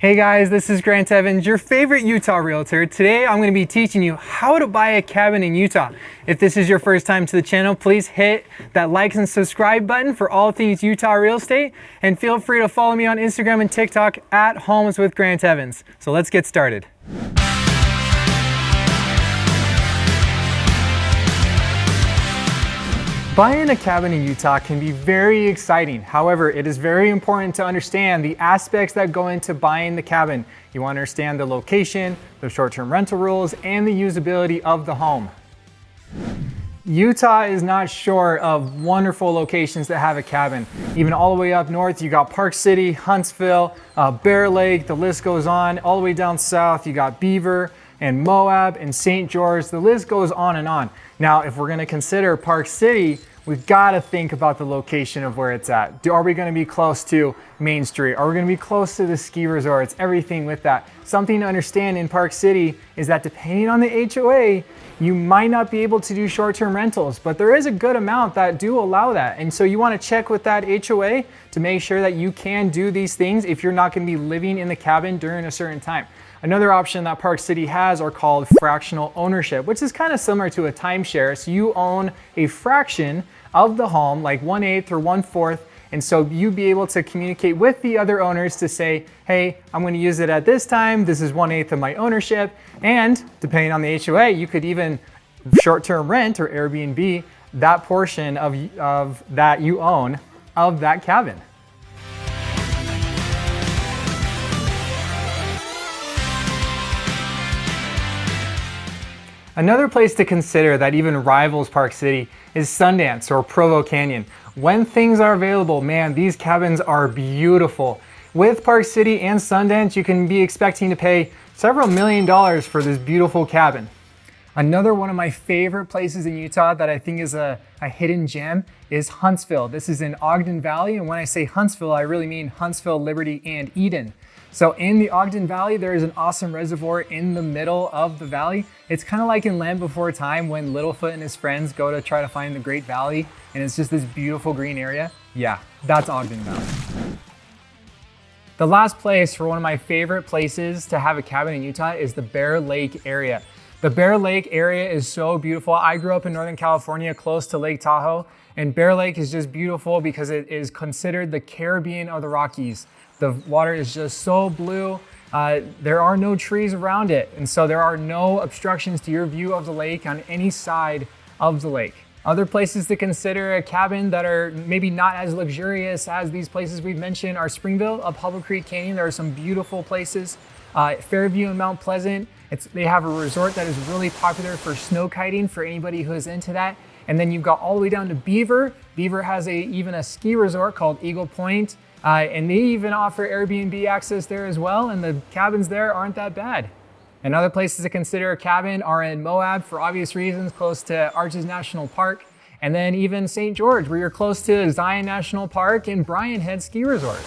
Hey guys, this is Grant Evans, your favorite Utah realtor. Today I'm going to be teaching you how to buy a cabin in Utah. If this is your first time to the channel, please hit that like and subscribe button for all things Utah real estate, and feel free to follow me on Instagram and TikTok at Homes with Grant Evans. So let's get started. Buying a cabin in Utah can be very exciting. However, it is very important to understand the aspects that go into buying the cabin. You want to understand the location, the short-term rental rules, and the usability of the home. Utah is not short of wonderful locations that have a cabin. Even all the way up north, you got Park City, Huntsville, Bear Lake, the list goes on. All the way down south, you got Beaver and Moab and St. George. The list goes on and on. Now, if we're gonna consider Park City, we've gotta think about the location of where it's at. Are we gonna be close to Main Street? Are we gonna be close to the ski resorts? Everything with that. Something to understand in Park City is that depending on the HOA, you might not be able to do short-term rentals, but there is a good amount that do allow that. And so you wanna check with that HOA to make sure that you can do these things if you're not gonna be living in the cabin during a certain time. Another option that Park City has are called fractional ownership, which is kind of similar to a timeshare. So you own a fraction of the home, like 1/8 or 1/4. And so you'd be able to communicate with the other owners to say, hey, I'm going to use it at this time. This is 1/8 of my ownership. And depending on the HOA, you could even short-term rent or Airbnb that portion of that you own of that cabin. Another place to consider that even rivals Park City is Sundance or Provo Canyon. When things are available, man, these cabins are beautiful. With Park City and Sundance, you can be expecting to pay several $1,000,000 for this beautiful cabin. Another one of my favorite places in Utah that I think is a hidden gem is Huntsville. This is in Ogden Valley, and when I say Huntsville, I really mean Huntsville, Liberty, and Eden. So in the Ogden Valley, there is an awesome reservoir in the middle of the valley. It's kind of like in Land Before Time when Littlefoot and his friends go to try to find the Great Valley, and it's just this beautiful green area. Yeah, that's Ogden Valley. The last place for one of my favorite places to have a cabin in Utah is the Bear Lake area. The Bear Lake area is so beautiful. I grew up in Northern California, close to Lake Tahoe, and Bear Lake is just beautiful because it is considered the Caribbean of the Rockies. The water is just so blue. There are no trees around it, and so there are no obstructions to your view of the lake on any side of the lake. Other places to consider a cabin that are maybe not as luxurious as these places we've mentioned are Springville, up Hubble Creek Canyon. There are some beautiful places. Fairview and Mount Pleasant, they have a resort that is really popular for snow kiting for anybody who is into that. And then you've got all the way down to Beaver. Beaver has even a ski resort called Eagle Point. And they even offer Airbnb access there as well, and the cabins there aren't that bad. And other places to consider a cabin are in Moab for obvious reasons, close to Arches National Park, and then even St. George, where you're close to Zion National Park and Brian Head Ski Resort.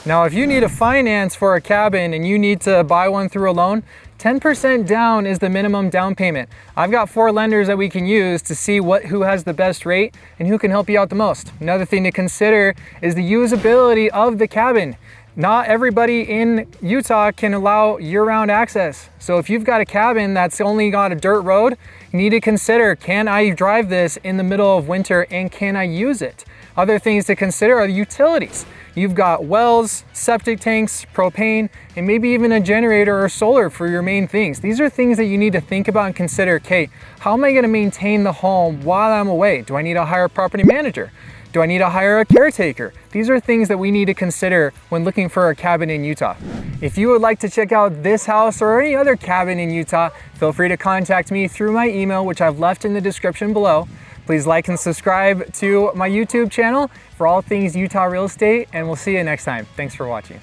Now, if you need a finance for a cabin and you need to buy one through a loan, 10% down is the minimum down payment. I've got 4 lenders that we can use to see who has the best rate and who can help you out the most. Another thing to consider is the usability of the cabin. Not everybody in Utah can allow year-round access. So if you've got a cabin that's only got a dirt road, you need to consider, can I drive this in the middle of winter and can I use it? Other things to consider are the utilities. You've got wells, septic tanks, propane, and maybe even a generator or solar for your main things. These are things that you need to think about and consider, okay, how am I gonna maintain the home while I'm away? Do I need to hire a property manager? Do I need to hire a caretaker? These are things that we need to consider when looking for a cabin in Utah. If you would like to check out this house or any other cabin in Utah, feel free to contact me through my email, which I've left in the description below. Please like and subscribe to my YouTube channel for all things Utah real estate, and we'll see you next time. Thanks for watching.